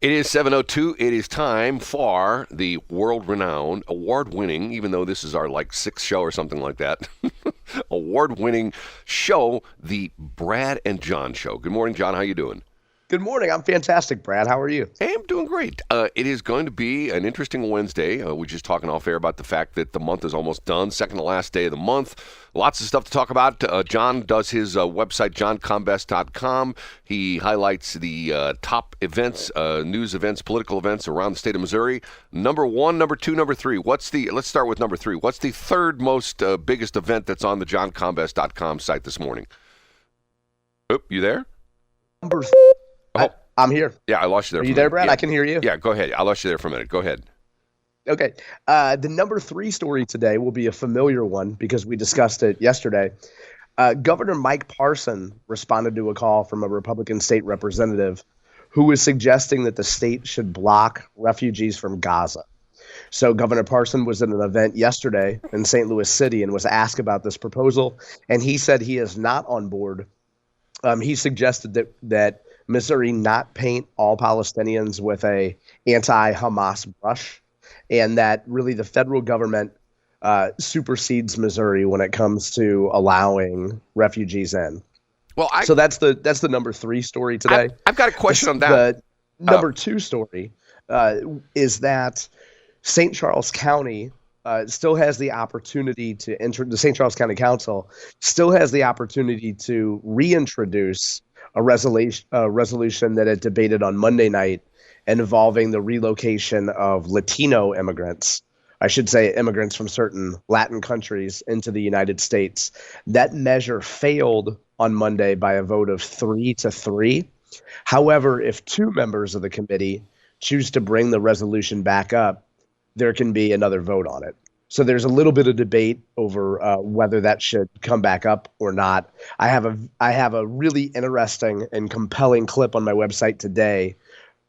It is 7:02. It is time for the world-renowned, award-winning, even though this is our sixth show or something like that, award-winning show, the Brad and John Show. Good morning, John. How you doing? Good morning. I'm fantastic, Brad. How are you? Hey, I'm doing great. It is going to be an interesting Wednesday. We're just talking off air about the fact that the month is almost done, second to last day of the month. Lots of stuff to talk about. John does his website, johncombest.com. He highlights the top events, news events, political events around the state of Missouri. Number one, number two, number three. Let's start with number three. What's the third most biggest event that's on the johncombest.com site this morning? Oop, you there? Number Oh, I'm here. yeah, I lost you there. Are for you a there, minute. Brad? Yeah. I can hear you. Yeah, go ahead. I lost you there for a minute. Go ahead. Okay. The number three story today will be a familiar one because we discussed it yesterday. Governor Mike Parson responded to a call from a Republican state representative who was suggesting that the state should block refugees from Gaza. So Governor Parson was at an event yesterday in St. Louis City and was asked about this proposal, and he said he is not on board. He suggested that Missouri not paint all Palestinians with a anti-Hamas brush, and that really the federal government supersedes Missouri when it comes to allowing refugees in. Well, So that's the number three story today. I've got a question on that. The number two story is that St. Charles County still has the opportunity to enter. The St. Charles County Council still has the opportunity to reintroduce a resolution that it debated on Monday night involving the relocation of Latino immigrants. I should say immigrants from certain Latin countries into the United States. That measure failed on Monday by a vote of 3-3. However, if two members of the committee choose to bring the resolution back up, there can be another vote on it. So there's a little bit of debate over whether that should come back up or not. I have a really interesting and compelling clip on my website today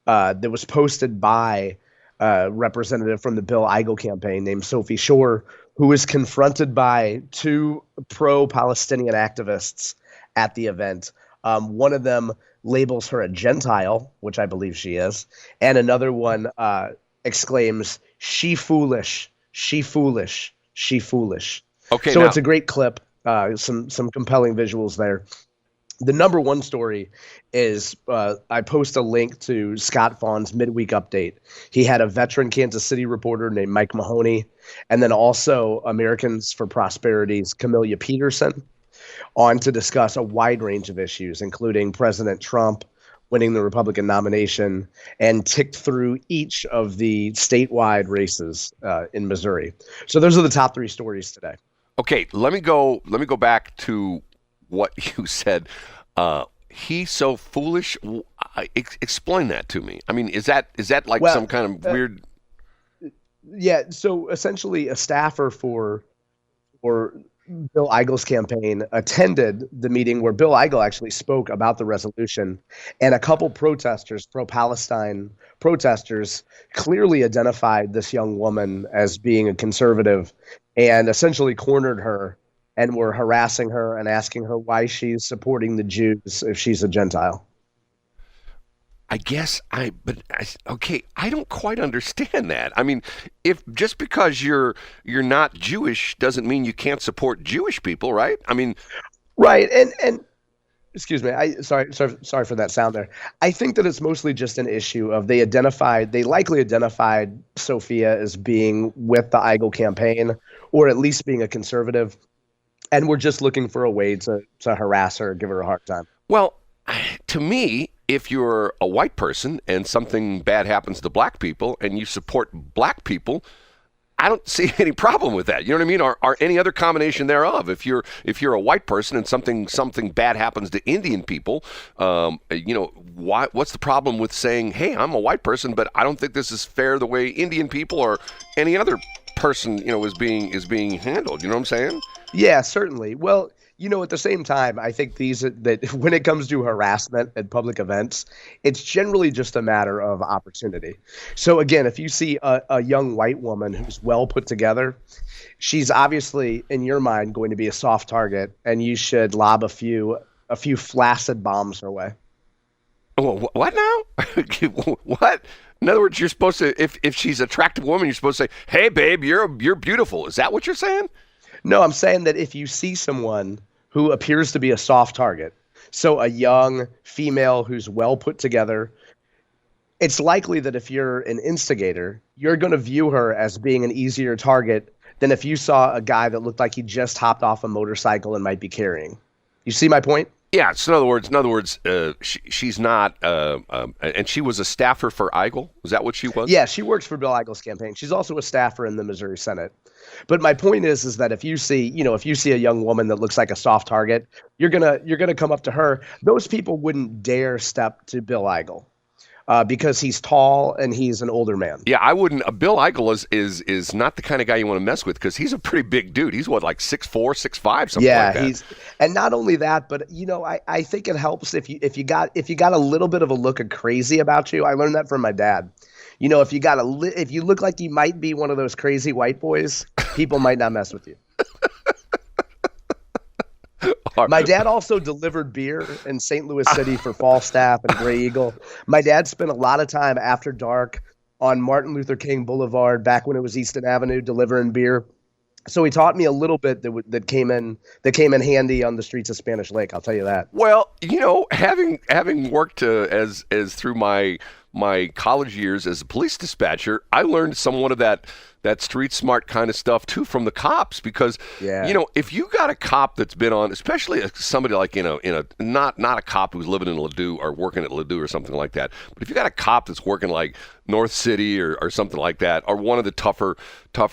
that was posted by a representative from the Bill Eigel campaign named Sophie Shore, who was confronted by two pro-Palestinian activists at the event. One of them labels her a Gentile, which I believe she is, and another one exclaims, "She foolish, she foolish, she foolish." Okay, So now, it's a great clip, some compelling visuals there. The number one story is I post a link to Scott Vaughn's midweek update. He had a veteran Kansas City reporter named Mike Mahoney, and then also Americans for Prosperity's Camelia Peterson on to discuss a wide range of issues, including President Trump winning the Republican nomination, and ticked through each of the statewide races in Missouri. So those are the top three stories today. okay, let me go back to what you said. He's so foolish. Explain that to me. I mean, is that like Well, some kind of weird? Yeah, so essentially a staffer for Bill Eigel's campaign attended the meeting where Bill Eigel actually spoke about the resolution, and a couple protesters, pro-Palestine protesters, clearly identified this young woman as being a conservative and essentially cornered her and were harassing her and asking her why she's supporting the Jews if she's a Gentile. Okay, I don't quite understand that. I mean, if just because you're not Jewish doesn't mean you can't support Jewish people, right? I mean, Right, and excuse me, sorry for that sound there. I think that it's mostly just an issue of they likely identified Sophia as being with the Eigel campaign, or at least being a conservative, and we're just looking for a way to harass her, give her a hard time. well, to me, if you're a white person and something bad happens to black people and you support black people, I don't see any problem with that. You know what I mean? Or any other combination thereof. If you're a white person and something bad happens to Indian people, what's the problem with saying, "Hey, I'm a white person, but I don't think this is fair the way Indian people or any other person, is being handled." You know what I'm saying? Yeah, certainly. Well, at the same time, I think that when it comes to harassment at public events, it's generally just a matter of opportunity. So again, if you see a young white woman who's well put together, she's obviously in your mind going to be a soft target, and you should lob a few flaccid bombs her way. What now? What? In other words, you're supposed to, if she's an attractive woman, you're supposed to say, "Hey, babe, you're beautiful." Is that what you're saying? No, I'm saying that if you see someone who appears to be a soft target, so a young female who's well put together, it's likely that if you're an instigator, you're going to view her as being an easier target than if you saw a guy that looked like he just hopped off a motorcycle and might be carrying. You see my point? Yeah. So in other words, she's not, and she was a staffer for Eigel. Was that what she was? Yeah, she works for Bill Eigels' campaign. She's also a staffer in the Missouri Senate. But my point is that if you see a young woman that looks like a soft target, you're gonna come up to her. Those people wouldn't dare step to Bill Eigel because he's tall and he's an older man. Yeah, I wouldn't. Bill Eigel is not the kind of guy you want to mess with because he's a pretty big dude. He's what, like 6'4", 6'5", something like that. And not only that, but I think it helps if you got a little bit of a look of crazy about you. I learned that from my dad. If you look like you might be one of those crazy white boys, people might not mess with you. My dad also delivered beer in St. Louis City for Falstaff and Gray Eagle. My dad spent a lot of time after dark on Martin Luther King Boulevard back when it was Easton Avenue delivering beer. So he taught me a little bit that came in handy on the streets of Spanish Lake. I'll tell you that. Well, having worked as through my college years as a police dispatcher, I learned somewhat of that street smart kind of stuff too from the cops because if you got a cop that's been on, especially somebody like in a not a cop who's living in Ladue or working at Ladue or something like that, but if you got a cop that's working like North City or something like that, or one of the tougher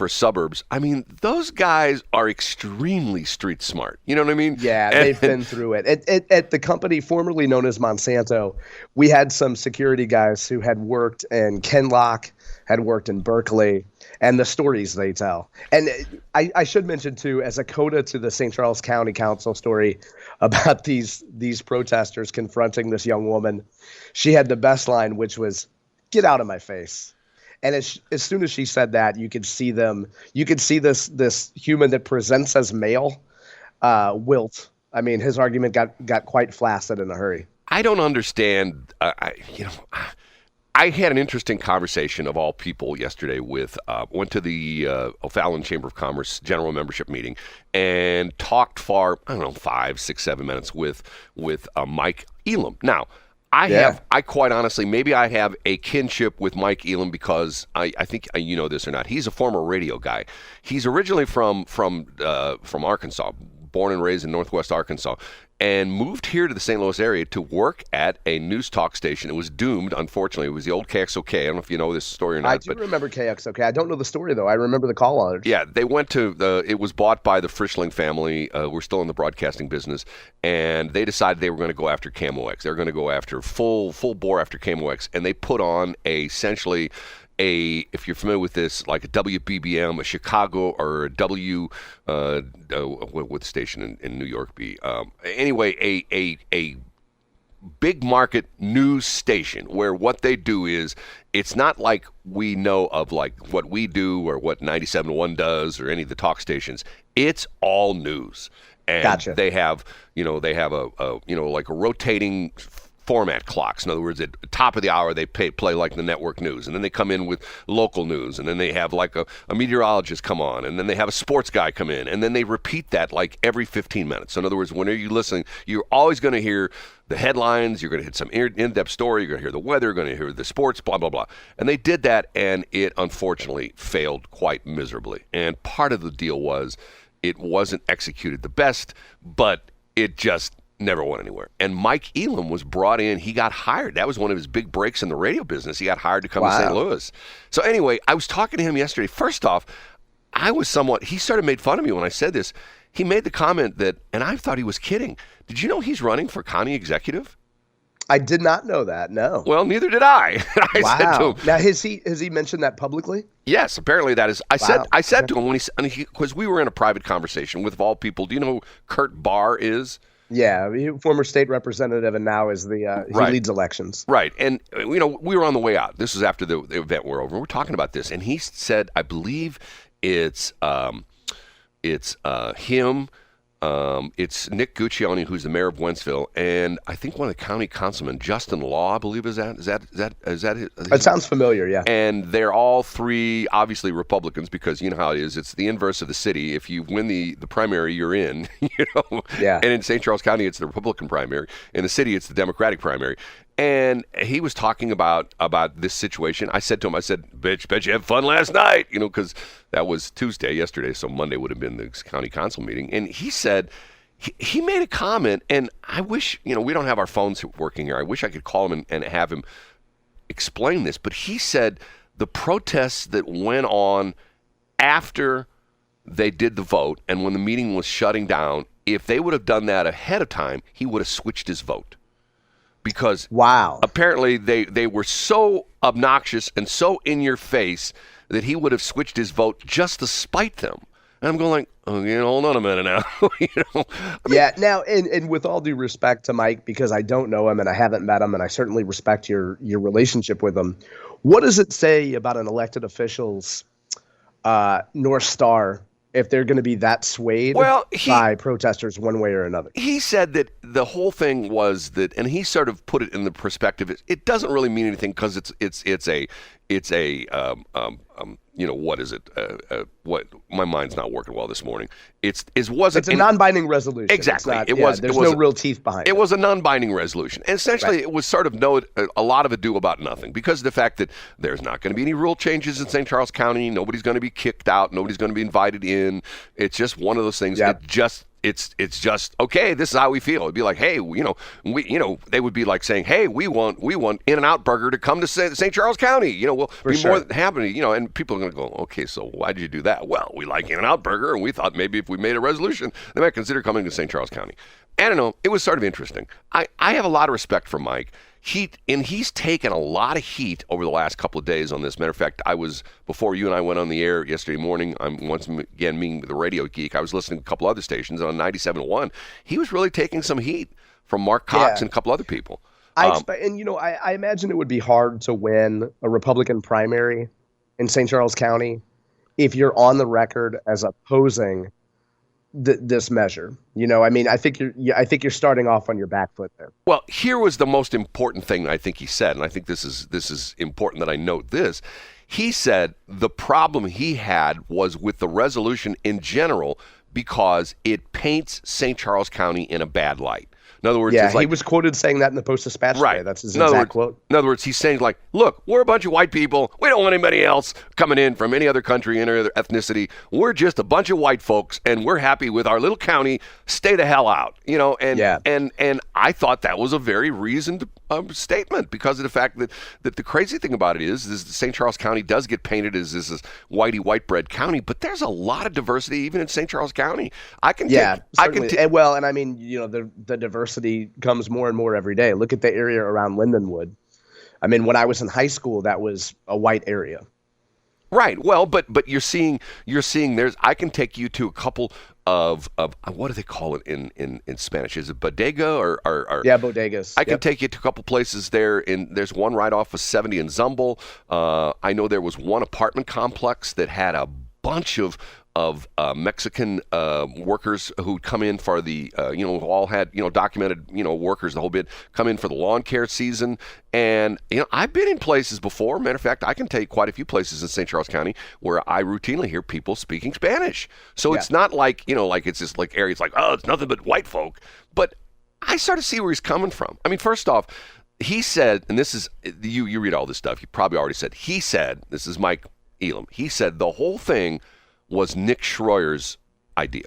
suburbs, I mean, those guys are extremely street smart. You know what I mean? Yeah, they've been through it. At the company formerly known as Monsanto, we had some security guys who had worked in Kenlock, had worked in Berkeley, and the stories they tell. And I should mention too, as a coda to the St. Charles County Council story about these protesters confronting this young woman, she had the best line, which was, "Get out of my face." And as soon as she said that, you could see this human that presents as male wilt. I mean, his argument got quite flaccid in a hurry. I don't understand. I had an interesting conversation of all people yesterday went to the O'Fallon Chamber of Commerce general membership meeting and talked for, 5, 6, 7 minutes with Mike Elam. Now, I quite honestly, maybe I have a kinship with Mike Elam because I think you know this or not. He's a former radio guy. He's originally from Arkansas, born and raised in Northwest Arkansas, and moved here to the St. Louis area to work at a news talk station. It was doomed, unfortunately. It was the old KXOK. I don't know if you know this story or not. I do remember KXOK. I don't know the story, though. I remember the call on it. Yeah, they went to it was bought by the Frischling family. We're still in the broadcasting business, and they decided they were going to go after KMOX. They were going to go after full bore after KMOX, and they put on essentially if you're familiar with this, like a WBBM, a Chicago, or a what station in New York be? Anyway, a big market news station where what they do is, it's not like we know of like what we do or what 97.1 does or any of the talk stations. It's all news. And Gotcha. They have a like a rotating format clocks. In other words, at the top of the hour, they play like the network news, and then they come in with local news, and then they have like a meteorologist come on, and then they have a sports guy come in, and then they repeat that like every 15 minutes. So in other words, whenever you're listening, you're always going to hear the headlines, you're going to hit some in-depth story, you're going to hear the weather, you're going to hear the sports, blah, blah, blah. And they did that, and it unfortunately failed quite miserably. And part of the deal was it wasn't executed the best, but it just never went anywhere. And Mike Elam was brought in. He got hired. That was one of his big breaks in the radio business. He got hired to come to St. Louis. So anyway, I was talking to him yesterday. First off, he started made fun of me when I said this. He made the comment that, and I thought he was kidding. Did you know he's running for county executive? I did not know that, no. Well, neither did I. Wow. Said to him, now, has he mentioned that publicly? Yes, apparently that is. I said to him because we were in a private conversation with, of all people, do you know who Kurt Barr is? Yeah, former state representative, and now is he leads elections. Right, and we were on the way out. This was after the event were over. We're talking about this, and he said, I believe it's him, It's Nick Guccione, who's the mayor of Wentzville, and I think one of the county councilmen, Justin Law, I believe is that It sounds familiar, yeah. And they're all three obviously Republicans because you know how it is. It's the inverse of the city. If you win the primary, you're in. Yeah. And in St. Charles County, it's the Republican primary. In the city, it's the Democratic primary. And he was talking about this situation. I said to him, "Bitch, bet you had fun last night," because that was Tuesday, yesterday, so Monday would have been the county council meeting. And he said, he made a comment, and I wish, we don't have our phones working here. I wish I could call him and have him explain this. But he said the protests that went on after they did the vote and when the meeting was shutting down, if they would have done that ahead of time, he would have switched his vote. Because apparently they were so obnoxious and so in your face that he would have switched his vote just to spite them. And I'm going like, hold on a minute now. Yeah, now, and with all due respect to Mike, because I don't know him and I haven't met him, and I certainly respect your relationship with him, what does it say about an elected official's North Star if they're going to be that swayed by protesters one way or another? He said that the whole thing was that, and he sort of put it in the perspective, it doesn't really mean anything because it's a what is it? What my mind's not working well this morning. It's a non-binding resolution. Exactly. There's no real teeth behind it. It was a non-binding resolution, and essentially It was sort of a lot of ado about nothing because of the fact that there's not going to be any rule changes in St. Charles County. Nobody's going to be kicked out. Nobody's going to be invited in. It's just one of those things that it's just okay. This is how we feel. It'd be like, hey, they would be like saying, hey, we want In-N-Out Burger to come to St. Charles County. We'll be more than happy. And people are going to go, okay, so why did you do that? Well, we like In-N-Out Burger, and we thought maybe if we made a resolution, they might consider coming to St. Charles County. I don't know. It was sort of interesting. I have a lot of respect for Mike. He's taken a lot of heat over the last couple of days on this. Matter of fact, before you and I went on the air yesterday morning, I'm once again meeting the radio geek. I was listening to a couple other stations on 97.1. He was really taking some heat from Mark Cox and a couple other people. I imagine it would be hard to win a Republican primary in St. Charles County if you're on the record as opposing this measure. I think you're starting off on your back foot there. Well, here was the most important thing I think he said, and I think this is important that I note this. He said the problem he had was with the resolution in general because it paints St. Charles County in a bad light. In other words, he was quoted saying that in the Post-Dispatch today. That's his exact quote. In other words, he's saying like, look, we're a bunch of white people. We don't want anybody else coming in from any other country, any other ethnicity. We're just a bunch of white folks, and we're happy with our little county. Stay the hell out, And I thought that was a very reasoned statement because of the fact that the crazy thing about it is St. Charles County does get painted as this white bread county, but there's a lot of diversity even in St. Charles County. The diversity comes more and more every day. Look at the area around Lindenwood. I mean, when I was in high school, that was a white area. Right. Well, but you're seeing I can take you to a couple of what do they call it in Spanish? Is it bodega or bodegas. I can take you to a couple places there. There's one right off of 70 in Zumble. I know there was one apartment complex that had a bunch of Mexican workers who'd come in for the, all had, documented, workers, the whole bit, come in for the lawn care season. And, I've been in places before. Matter of fact, I can tell you quite a few places in St. Charles County where I routinely hear people speaking Spanish. So it's not like, like it's just like areas like, oh, it's nothing but white folk. But I sort of see where he's coming from. I mean, first off, he said, and this is, you read all this stuff, you probably already said, he said, this is Mike Elam, he said the whole thing was Nick Schroyer's idea.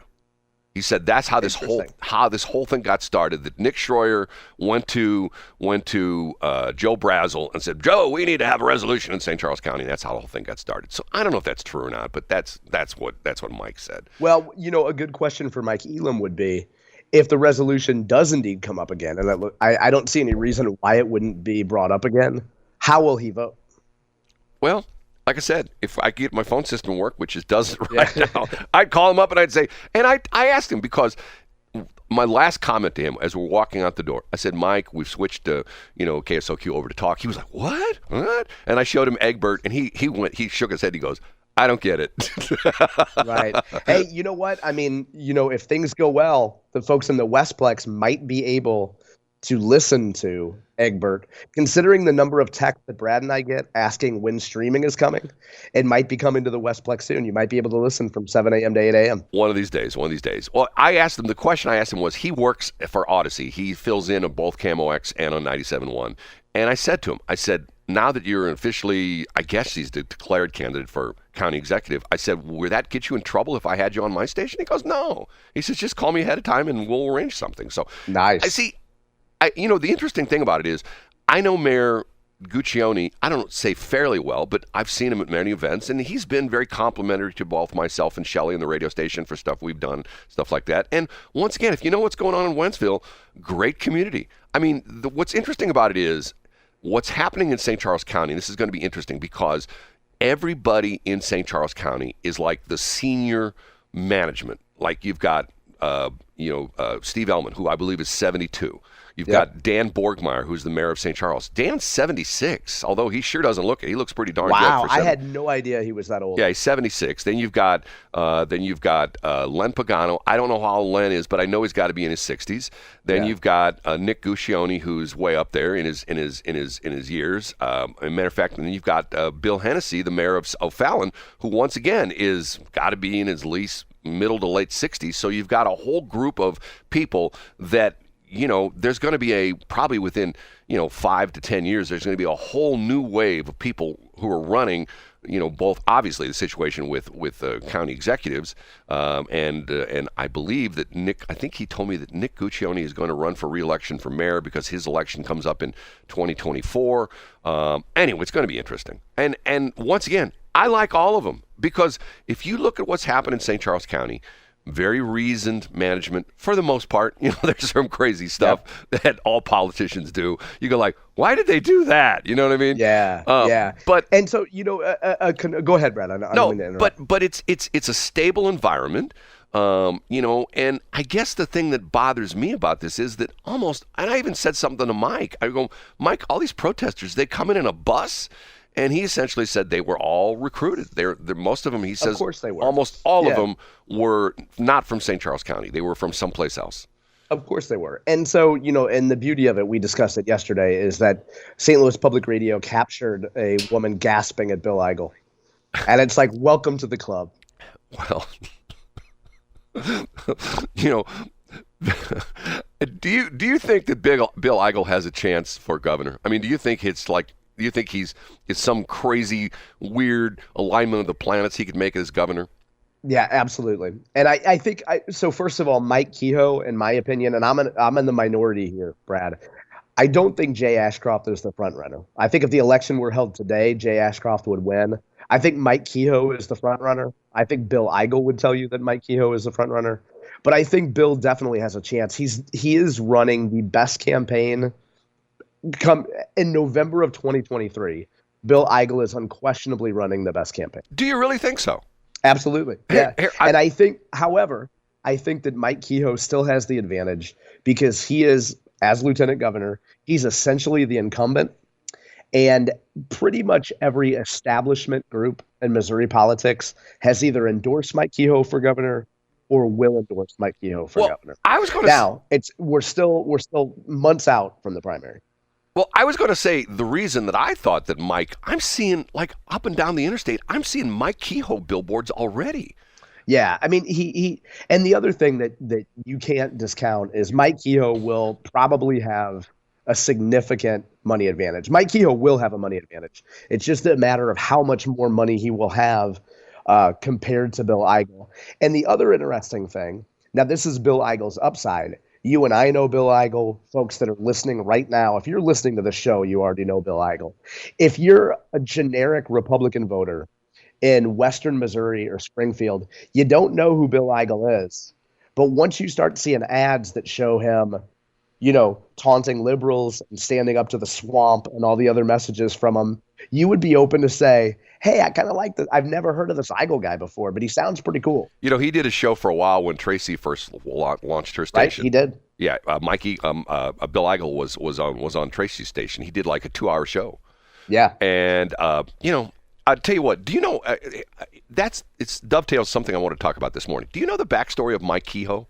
He said that's how this whole thing got started. That Nick Schroyer went to Joe Brazel and said, Joe, we need to have a resolution in St. Charles County. That's how the whole thing got started. So I don't know if that's true or not, but that's what Mike said. Well, a good question for Mike Elam would be, if the resolution does indeed come up again, and I don't see any reason why it wouldn't be brought up again, how will he vote? Well, like I said, if I could get my phone system work, which it doesn't right now, I'd call him up and I'd say, and I asked him because my last comment to him as we're walking out the door, I said, Mike, we've switched to, KSOQ over to talk. He was like, what? And I showed him Egbert, and he shook his head. He goes, I don't get it. Right. Hey, you know what? I mean, if things go well, the folks in the Westplex might be able to listen to Egbert. Considering the number of texts that Brad and I get asking when streaming is coming, it might be coming to the Westplex soon. You might be able to listen from 7 a.m. to 8 a.m. One of these days. Well, the question I asked him was, he works for Odyssey. He fills in on both Camo X and on 97.1. And I said to him, now that you're officially, I guess he's the declared candidate for county executive, I said, would that get you in trouble if I had you on my station? He goes, no. He says, just call me ahead of time and we'll arrange something. So nice. I see. The interesting thing about it is, I know Mayor Guccione, I don't say fairly well, but I've seen him at many events, and he's been very complimentary to both myself and Shelley and the radio station for stuff we've done, stuff like that. And once again, if you know what's going on in Wentzville, great community. I mean, what's interesting about it is what's happening in St. Charles County. This is going to be interesting because everybody in St. Charles County is like the senior management. Like you've got, Steve Ellman, who I believe is 72. You've got Dan Borgmeyer, who's the mayor of St. Charles. Dan's 76, although he sure doesn't look it. He looks pretty darn good. Wow, I had no idea he was that old. Yeah, he's 76. Then you've got Len Pagano. I don't know how old Len is, but I know he's got to be in his 60s. Then you've got Nick Guccione, who's way up there in his years. As a matter of fact, and then you've got Bill Hennessy, the mayor of O'Fallon, who once again is got to be in his least middle to late 60s. So you've got a whole group of people that, there's going to be probably within, 5 to 10 years, there's going to be a whole new wave of people who are running, both obviously the situation with county executives. And I believe that I think he told me that Nick Guccione is going to run for re-election for mayor because his election comes up in 2024. Anyway, it's going to be interesting. And once again, I like all of them because if you look at what's happened in St. Charles County, very reasoned management for the most part. There's some crazy stuff that all politicians do. You go like, why did they do that? You know what I mean? Yeah. But so go ahead, Brad. I don't mean to interrupt. but it's a stable environment. And I guess the thing that bothers me about this is that and I even said something to Mike. I go, Mike, all these protesters, they come in a bus. And he essentially said they were all recruited. They're most of them, he says, of course they were. Almost all of them were not from St. Charles County. They were from someplace else. Of course they were. And so, and the beauty of it, we discussed it yesterday, is that St. Louis Public Radio captured a woman gasping at Bill Eigel. And it's like, welcome to the club. Well, do you think that Bill Eigel has a chance for governor? I mean, do you think he's some crazy, weird alignment of the planets he could make as governor? Yeah, absolutely. And I think so. First of all, Mike Kehoe, in my opinion, and I'm in the minority here, Brad. I don't think Jay Ashcroft is the front runner. I think if the election were held today, Jay Ashcroft would win. I think Mike Kehoe is the front runner. I think Bill Eigel would tell you that Mike Kehoe is the front runner. But I think Bill definitely has a chance. He is running the best campaign. Come in November of 2023, Bill Eigel is unquestionably running the best campaign. Do you really think so? Absolutely. Yeah. And I think, however, that Mike Kehoe still has the advantage because he is, as lieutenant governor, he's essentially the incumbent. And pretty much every establishment group in Missouri politics has either endorsed Mike Kehoe for governor or will endorse Mike Kehoe for governor. I was going to now we're still months out from the primary. Well, I was going to say the reason that I thought that I'm seeing like up and down the interstate, I'm seeing Mike Kehoe billboards already. Yeah, I mean he and the other thing that you can't discount is Mike Kehoe will probably have a significant money advantage. Mike Kehoe will have a money advantage. It's just a matter of how much more money he will have compared to Bill Eigel. And the other interesting thing, now this is Bill Eigel's upside. You and I know Bill Eigel. Folks that are listening right now, if you're listening to the show, you already know Bill Eigel. If you're a generic Republican voter in Western Missouri or Springfield, you don't know who Bill Eigel is. But once you start seeing ads that show him, taunting liberals and standing up to the swamp and all the other messages from him, you would be open to say, hey, I kind of like this. I've never heard of this Eigel guy before, but he sounds pretty cool. He did a show for a while when Tracy first launched her station. Right, he did. Yeah, Bill Eigel was on Tracy's station. He did like a 2-hour show. Yeah. And, I'll tell you what, do you know, it's dovetails something I want to talk about this morning. Do you know the backstory of Mike Kehoe?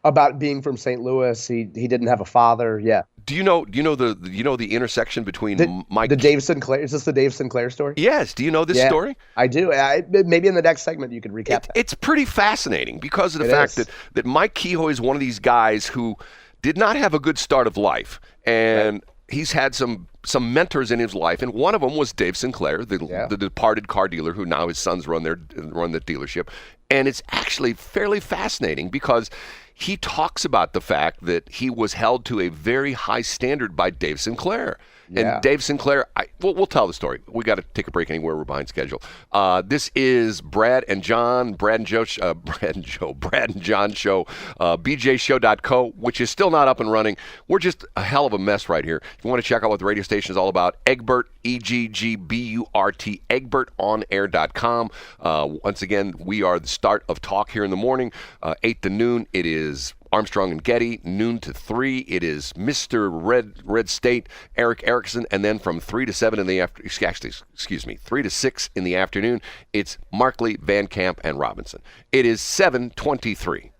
About being from St. Louis, he didn't have a father. Yeah. Do you know the intersection between Mike? The Dave Sinclair, is this the Dave Sinclair story? Yes. Do you know this Yeah, story? I do. Maybe in the next segment you could recap that. It's pretty fascinating because of the It fact is. that Mike Kehoe is one of these guys who did not have a good start of life, and he's had some mentors in his life, and one of them was Dave Sinclair, the departed car dealer who now his sons run the dealership. And it's actually fairly fascinating because he talks about the fact that he was held to a very high standard by Dave Sinclair. Yeah. And Dave Sinclair, we'll tell the story. We got to take a break anywhere. We're behind schedule. This is Brad and John show, bjshow.co, which is still not up and running. We're just a hell of a mess right here. If you want to check out what the radio station is all about, Egbert, EGGBURT, EgbertOnAir.com. Once again, we are the start of talk here in the morning, 8 to noon. It is Armstrong and Getty, noon to 3. It is Mr. Red State, Eric Erickson, and then from 3 to 7 in the 3 to 6 in the afternoon, it's Markley, Van Camp, and Robinson. It is 7:23.